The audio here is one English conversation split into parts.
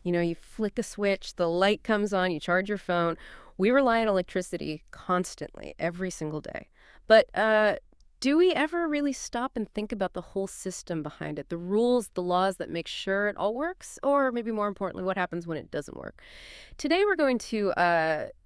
You flick a switch, the light comes on, you charge your phone. We rely on electricity constantly, every single day. But do we ever really stop and think about the whole system behind it, the rules, the laws that make sure it all works? Or maybe more importantly, what happens when it doesn't work? Today, we're going to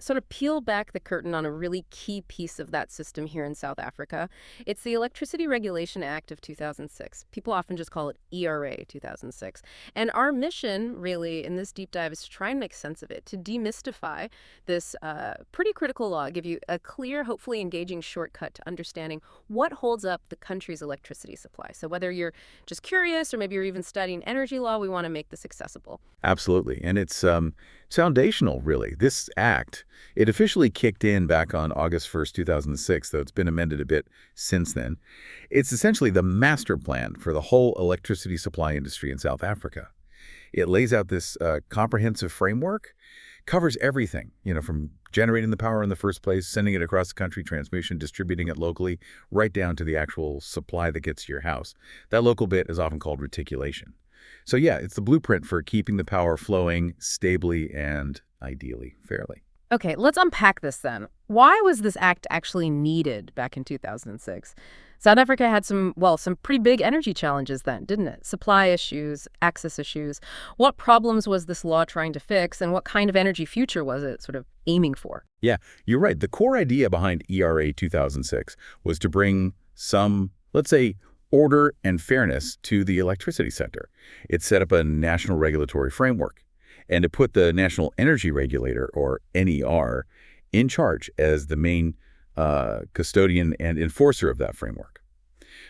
sort of peel back the curtain on a really key piece of that system here in South Africa. It's the Electricity Regulation Act of 2006. People often just call it ERA 2006. And our mission, really, in this deep dive is to try and make sense of it, to demystify this pretty critical law, give you a clear, hopefully engaging shortcut to understanding what holds up the country's electricity supply. So whether you're just curious or maybe you're even studying energy law, we want to make this accessible. Absolutely. And it's foundational, really. This act, it officially kicked in back on August 1st, 2006, though it's been amended a bit since then. It's essentially the master plan for the whole electricity supply industry in South Africa. It lays out this comprehensive framework, covers everything, from generating the power in the first place, sending it across the country, transmission, distributing it locally, right down to the actual supply that gets to your house. That local bit is often called reticulation. So yeah, it's the blueprint for keeping the power flowing stably and ideally fairly. Okay, let's unpack this then. Why was this act actually needed back in 2006? South Africa had some pretty big energy challenges then, didn't it? Supply issues, access issues. What problems was this law trying to fix, and what kind of energy future was it sort of aiming for? Yeah, you're right. The core idea behind ERA 2006 was to bring some, let's say, order and fairness to the electricity sector. It set up a national regulatory framework, and it put the National Energy Regulator, or NER, in charge as the main custodian and enforcer of that framework.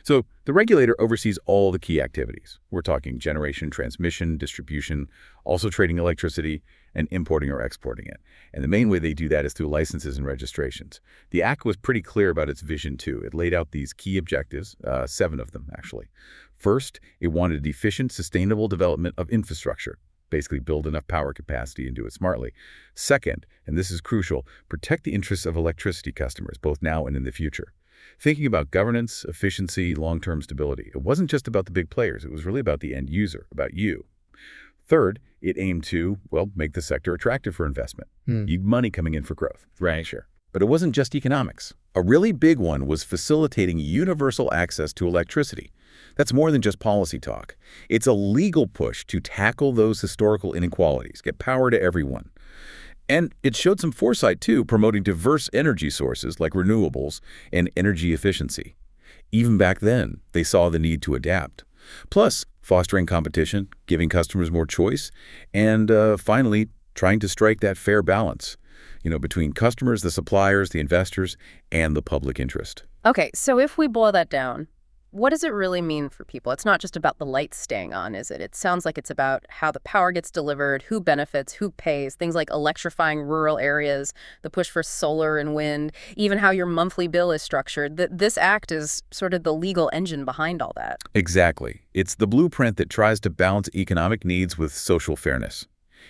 So the regulator oversees all the key activities. We're talking generation, transmission, distribution, also trading electricity, and importing or exporting it. And the main way they do that is through licenses and registrations. The Act was pretty clear about its vision, too. It laid out these key objectives, 7 of them, actually. First, it wanted efficient, sustainable development of infrastructure. Basically build enough power capacity and do it smartly. Second, and this is crucial, protect the interests of electricity customers, both now and in the future. Thinking about governance, efficiency, long-term stability. It wasn't just about the big players. It was really about the end user, about you. Third, it aimed to, make the sector attractive for investment. Money coming in for growth. Right. Sure. But it wasn't just economics. A really big one was facilitating universal access to electricity. That's more than just policy talk. It's a legal push to tackle those historical inequalities, get power to everyone. And it showed some foresight, too, promoting diverse energy sources like renewables and energy efficiency. Even back then, they saw the need to adapt. Plus, fostering competition, giving customers more choice, and finally, trying to strike that fair balance, between customers, the suppliers, the investors, and the public interest. Okay, so if we boil that down, what does it really mean for people? It's not just about the lights staying on, is it? It sounds like it's about how the power gets delivered, who benefits, who pays, things like electrifying rural areas, the push for solar and wind, even how your monthly bill is structured. This act is sort of the legal engine behind all that. Exactly. It's the blueprint that tries to balance economic needs with social fairness.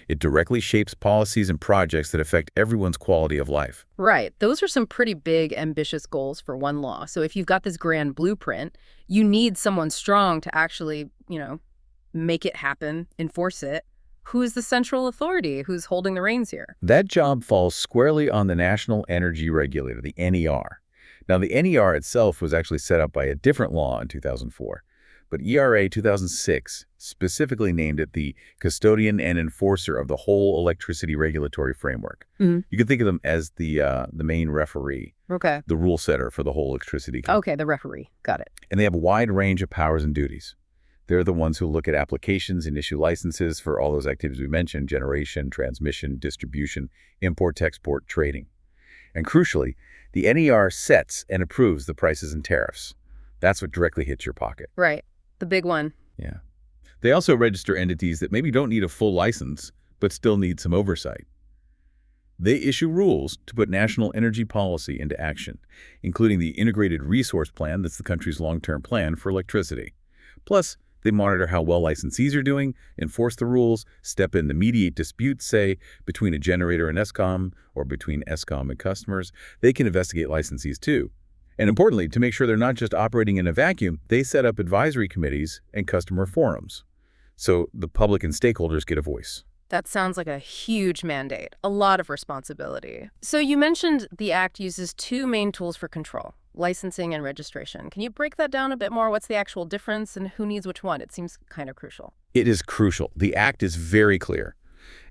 It directly shapes policies and projects that affect everyone's quality of life. Right. Those are some pretty big, ambitious goals for one law. So if you've got this grand blueprint, you need someone strong to actually, make it happen, enforce it. Who's the central authority? Who's holding the reins here? That job falls squarely on the National Energy Regulator, the NER. Now, the NER itself was actually set up by a different law in 2004. But ERA 2006 specifically named it the custodian and enforcer of the whole electricity regulatory framework. You can think of them as the main referee, Okay. the rule setter for the whole electricity. Okay, the referee. Got it. And they have a wide range of powers and duties. They're the ones who look at applications and issue licenses for all those activities we mentioned: generation, transmission, distribution, import, export, trading. And crucially, the NER sets and approves the prices and tariffs. That's what directly hits your pocket. Right. The big one. Yeah. They also register entities that maybe don't need a full license, but still need some oversight. They issue rules to put national energy policy into action, including the Integrated Resource Plan that's the country's long-term plan for electricity. Plus, they monitor how well licensees are doing, enforce the rules, step in to mediate disputes, say, between a generator and Eskom, or between Eskom and customers. They can investigate licensees, too. And importantly, to make sure they're not just operating in a vacuum, they set up advisory committees and customer forums. So the public and stakeholders get a voice. That sounds like a huge mandate, a lot of responsibility. So you mentioned the Act uses two main tools for control, licensing and registration. Can you break that down a bit more? What's the actual difference and who needs which one? It seems kind of crucial. It is crucial. The Act is very clear.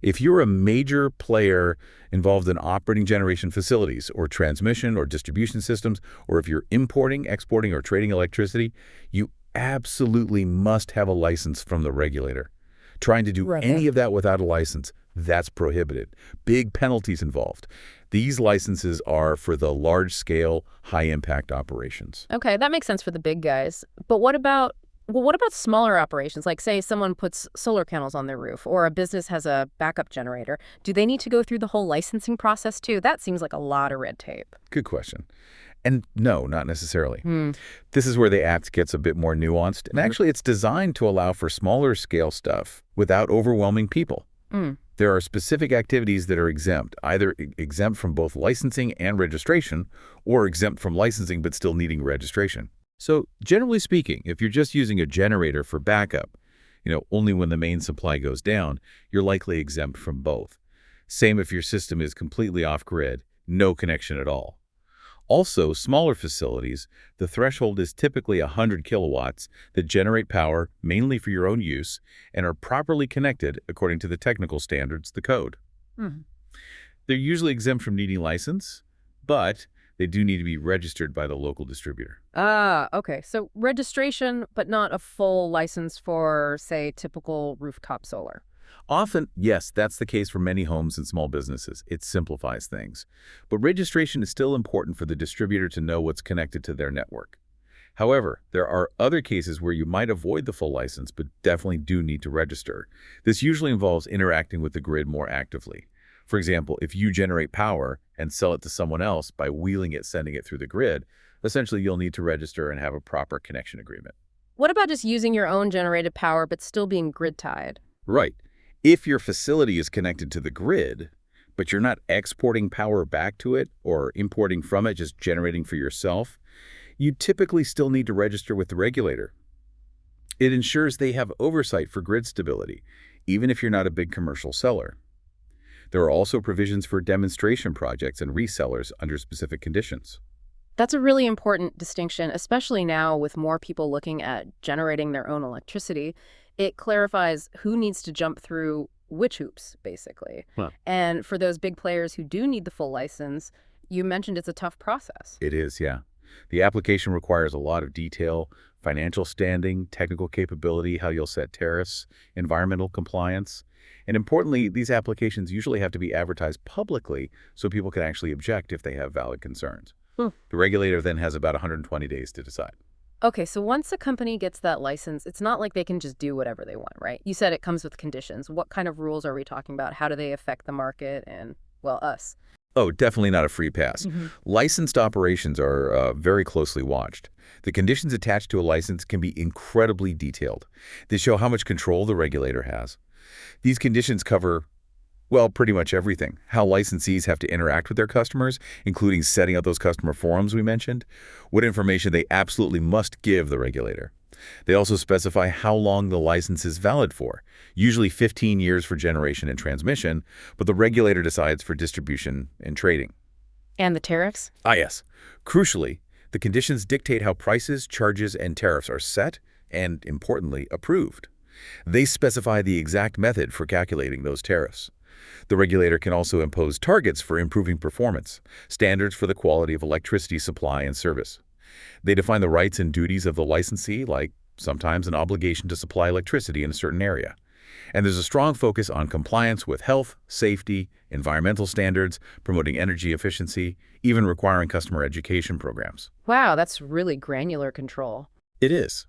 If you're a major player involved in operating generation facilities or transmission or distribution systems, or if you're importing, exporting, or trading electricity, you absolutely must have a license from the regulator. Trying to do Right. any of that without a license, that's prohibited. Big penalties involved. These licenses are for the large-scale, high-impact operations. Okay, that makes sense for the big guys. But what about smaller operations? Like say someone puts solar panels on their roof or a business has a backup generator. Do they need to go through the whole licensing process too? That seems like a lot of red tape. Good question. And no, not necessarily. Hmm. This is where the Act gets a bit more nuanced, and actually it's designed to allow for smaller scale stuff without overwhelming people. Mm. There are specific activities that are exempt, either exempt from both licensing and registration, or exempt from licensing but still needing registration. So generally speaking, if you're just using a generator for backup, only when the main supply goes down, you're likely exempt from both. Same if your system is completely off-grid, no connection at all. Also, smaller facilities, the threshold is typically 100 kilowatts that generate power mainly for your own use and are properly connected according to the technical standards, the code. Mhm. They're usually exempt from needing license, but they do need to be registered by the local distributor. Ah, okay. So registration, but not a full license for, say, typical rooftop solar. Often, yes, that's the case for many homes and small businesses. It simplifies things. But registration is still important for the distributor to know what's connected to their network. However, there are other cases where you might avoid the full license but definitely do need to register. This usually involves interacting with the grid more actively. For example, if you generate power and sell it to someone else by wheeling it, sending it through the grid, essentially you'll need to register and have a proper connection agreement. What about just using your own generated power but still being grid tied? Right. If your facility is connected to the grid, but you're not exporting power back to it or importing from it, just generating for yourself, you typically still need to register with the regulator. It ensures they have oversight for grid stability, even if you're not a big commercial seller. There are also provisions for demonstration projects and resellers under specific conditions. That's a really important distinction, especially now with more people looking at generating their own electricity. It clarifies who needs to jump through which hoops, basically. Huh. And for those big players who do need the full license, you mentioned it's a tough process. It is, yeah. The application requires a lot of detail, financial standing, technical capability, how you'll set tariffs, environmental compliance. And importantly, these applications usually have to be advertised publicly so people can actually object if they have valid concerns. Hmm. The regulator then has about 120 days to decide. Okay, so once a company gets that license, it's not like they can just do whatever they want, right? You said it comes with conditions. What kind of rules are we talking about? How do they affect the market and, well, us? Oh, definitely not a free pass. Licensed operations are very closely watched. The conditions attached to a license can be incredibly detailed. They show how much control the regulator has. These conditions cover, well, pretty much everything. How licensees have to interact with their customers, including setting up those customer forums we mentioned, what information they absolutely must give the regulator. They also specify how long the license is valid for, usually 15 years for generation and transmission, but the regulator decides for distribution and trading. And the tariffs? Ah, yes. Crucially, the conditions dictate how prices, charges, and tariffs are set and, importantly, approved. They specify the exact method for calculating those tariffs. The regulator can also impose targets for improving performance, standards for the quality of electricity supply and service. They define the rights and duties of the licensee, like sometimes an obligation to supply electricity in a certain area. And there's a strong focus on compliance with health, safety, environmental standards, promoting energy efficiency, even requiring customer education programs. Wow, that's really granular control. It is.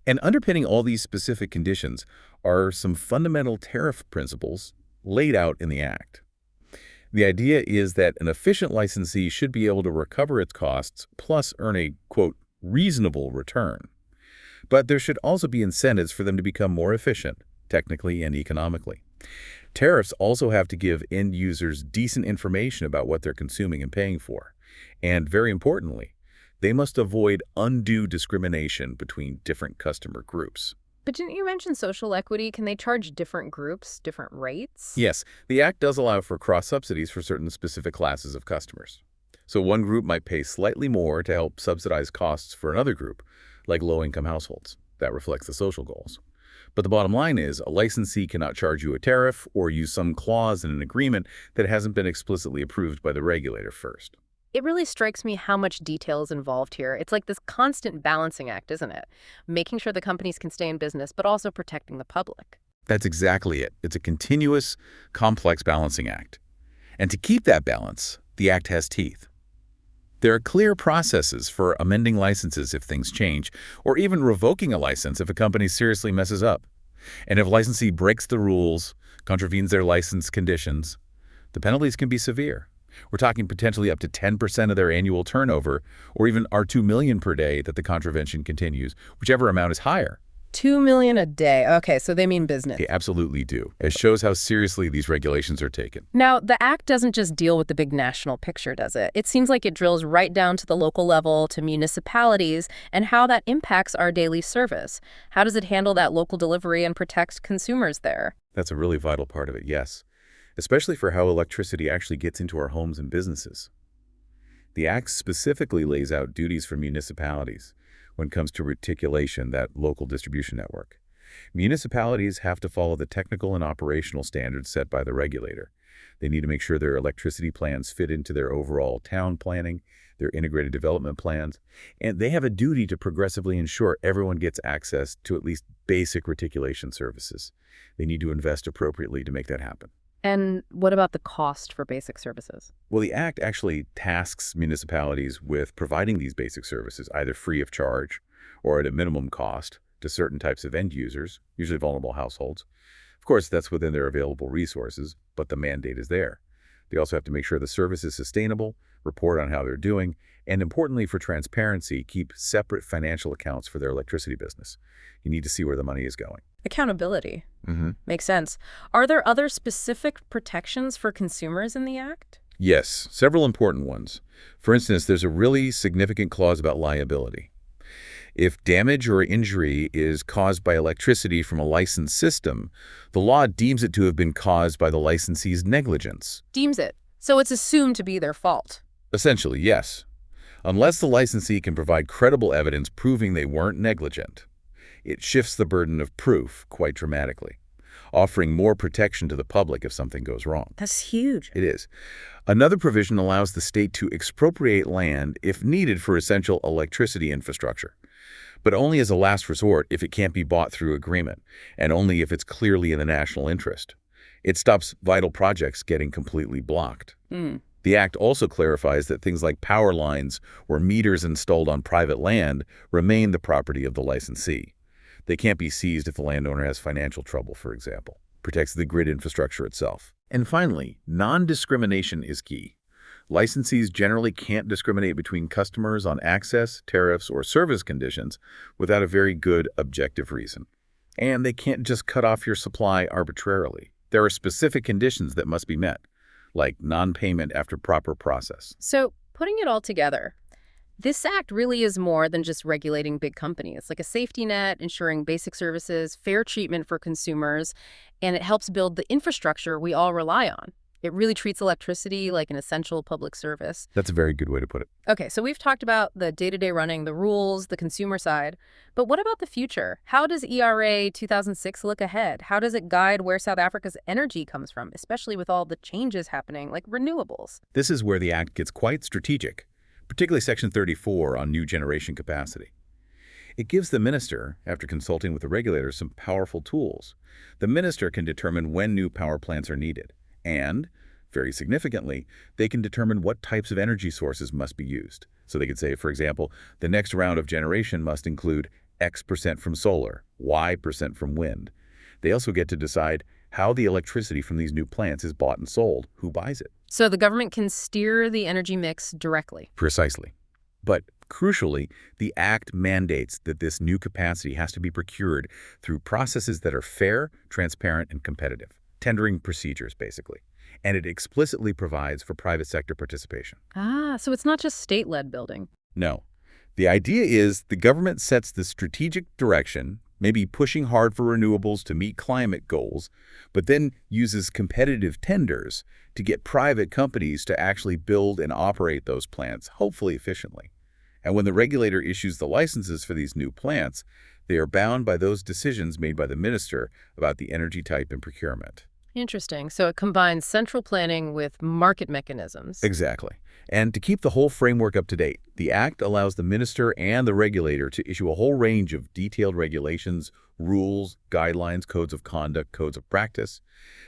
And underpinning all these specific conditions are some fundamental tariff principles laid out in the Act. The idea is that an efficient licensee should be able to recover its costs plus earn a, quote, reasonable return. But there should also be incentives for them to become more efficient, technically and economically. Tariffs also have to give end users decent information about what they're consuming and paying for. And very importantly, they must avoid undue discrimination between different customer groups. But didn't you mention social equity? Can they charge different groups different rates? Yes, the Act does allow for cross-subsidies for certain specific classes of customers. So one group might pay slightly more to help subsidize costs for another group, like low-income households. That reflects the social goals. But the bottom line is, a licensee cannot charge you a tariff or use some clause in an agreement that hasn't been explicitly approved by the regulator first. It really strikes me how much detail is involved here. It's like this constant balancing act, isn't it? Making sure the companies can stay in business, but also protecting the public. That's exactly it. It's a continuous, complex balancing act. And to keep that balance, the Act has teeth. There are clear processes for amending licenses if things change, or even revoking a license if a company seriously messes up. And if a licensee breaks the rules, contravenes their license conditions, the penalties can be severe. We're talking potentially up to 10% of their annual turnover, or even our $2 million per day that the contravention continues, whichever amount is higher. 2 million a day. Okay, so they mean business. They absolutely do. It shows how seriously these regulations are taken. Now, the act doesn't just deal with the big national picture, does it? It seems like it drills right down to the local level, to municipalities, and how that impacts our daily service. How does it handle that local delivery and protect consumers there? That's a really vital part of it, yes. Especially for how electricity actually gets into our homes and businesses. The Act specifically lays out duties for municipalities when it comes to reticulation, that local distribution network. Municipalities have to follow the technical and operational standards set by the regulator. They need to make sure their electricity plans fit into their overall town planning, their integrated development plans, and they have a duty to progressively ensure everyone gets access to at least basic reticulation services. They need to invest appropriately to make that happen. And what about the cost for basic services? Well, the Act actually tasks municipalities with providing these basic services either free of charge or at a minimum cost to certain types of end users, usually vulnerable households. Of course, that's within their available resources, but the mandate is there. They also have to make sure the service is sustainable, report on how they're doing, and importantly for transparency, keep separate financial accounts for their electricity business. You need to see where the money is going. Accountability. Makes sense. Are there other specific protections for consumers in the Act? Yes, several important ones. For instance, there's a really significant clause about liability. If damage or injury is caused by electricity from a licensed system, the law deems it to have been caused by the licensee's negligence. Deems it. So it's assumed to be their fault. Essentially, yes. Unless the licensee can provide credible evidence proving they weren't negligent, it shifts the burden of proof quite dramatically, offering more protection to the public if something goes wrong. That's huge. It is. Another provision allows the state to expropriate land if needed for essential electricity infrastructure, but only as a last resort if it can't be bought through agreement, and only if it's clearly in the national interest. It stops vital projects getting completely blocked. The Act also clarifies that things like power lines or meters installed on private land remain the property of the licensee. They can't be seized if the landowner has financial trouble, for example. Protects the grid infrastructure itself. And finally, non-discrimination is key. Licensees generally can't discriminate between customers on access, tariffs, or service conditions without a very good objective reason. And they can't just cut off your supply arbitrarily. There are specific conditions that must be met, like non-payment after proper process. So, putting it all together, this act really is more than just regulating big companies. It's like a safety net, ensuring basic services, fair treatment for consumers, and it helps build the infrastructure we all rely on. It really treats electricity like an essential public service. That's a very good way to put it. Okay, so we've talked about the day-to-day running, the rules, the consumer side. But what about the future? How does ERA 2006 look ahead? How does it guide where South Africa's energy comes from, especially with all the changes happening, like renewables? This is where the Act gets quite strategic, particularly Section 34 on new generation capacity. It gives the minister, after consulting with the regulators, some powerful tools. The minister can determine when new power plants are needed. And, very significantly, they can determine what types of energy sources must be used. So they could say, for example, the next round of generation must include X% from solar, Y% from wind. They also get to decide how the electricity from these new plants is bought and sold, who buys it. So the government can steer the energy mix directly. Precisely. But crucially, the Act mandates that this new capacity has to be procured through processes that are fair, transparent, and competitive. Tendering procedures, basically. And it explicitly provides for private sector participation. Ah, so it's not just state-led building. No. The idea is the government sets the strategic direction, maybe pushing hard for renewables to meet climate goals, but then uses competitive tenders to get private companies to actually build and operate those plants, hopefully efficiently. And when the regulator issues the licenses for these new plants, they are bound by those decisions made by the minister about the energy type and procurement. Interesting. So it combines central planning with market mechanisms. Exactly. And to keep the whole framework up to date, the Act allows the minister and the regulator to issue a whole range of detailed regulations, rules, guidelines, codes of conduct, codes of practice.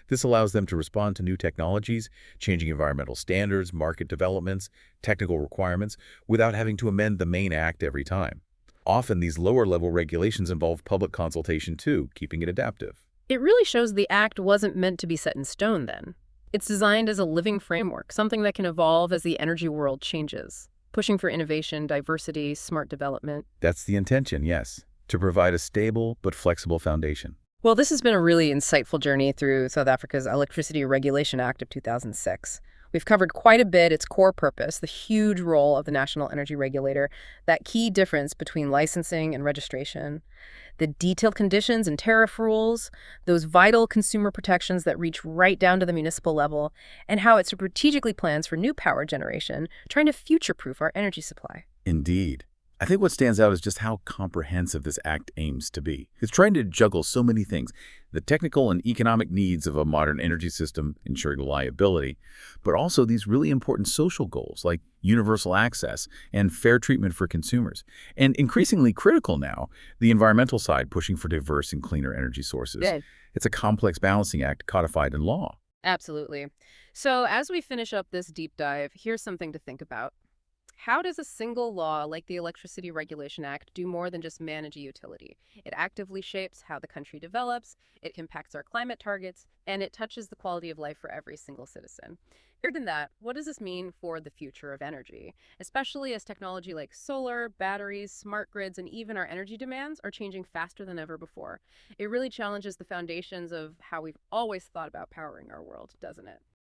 This allows them to respond to new technologies, changing environmental standards, market developments, technical requirements, without having to amend the main Act every time. Often, these lower-level regulations involve public consultation too, keeping it adaptive. It really shows the act wasn't meant to be set in stone then. It's designed as a living framework, something that can evolve as the energy world changes, pushing for innovation, diversity, smart development. That's the intention, yes, to provide a stable but flexible foundation. Well, this has been a really insightful journey through South Africa's Electricity Regulation Act of 2006. We've covered quite a bit its core purpose, the huge role of the National Energy Regulator, that key difference between licensing and registration, the detailed conditions and tariff rules, those vital consumer protections that reach right down to the municipal level, and how it strategically plans for new power generation, trying to future-proof our energy supply. Indeed. I think what stands out is just how comprehensive this act aims to be. It's trying to juggle so many things, the technical and economic needs of a modern energy system, ensuring reliability, but also these really important social goals like universal access and fair treatment for consumers. And increasingly critical now, the environmental side, pushing for diverse and cleaner energy sources. Good. It's a complex balancing act codified in law. Absolutely. So as we finish up this deep dive, here's something to think about. How does a single law like the Electricity Regulation Act do more than just manage a utility? It actively shapes how the country develops, it impacts our climate targets, and it touches the quality of life for every single citizen. Bigger than that, what does this mean for the future of energy? Especially as technology like solar, batteries, smart grids, and even our energy demands are changing faster than ever before. It really challenges the foundations of how we've always thought about powering our world, doesn't it?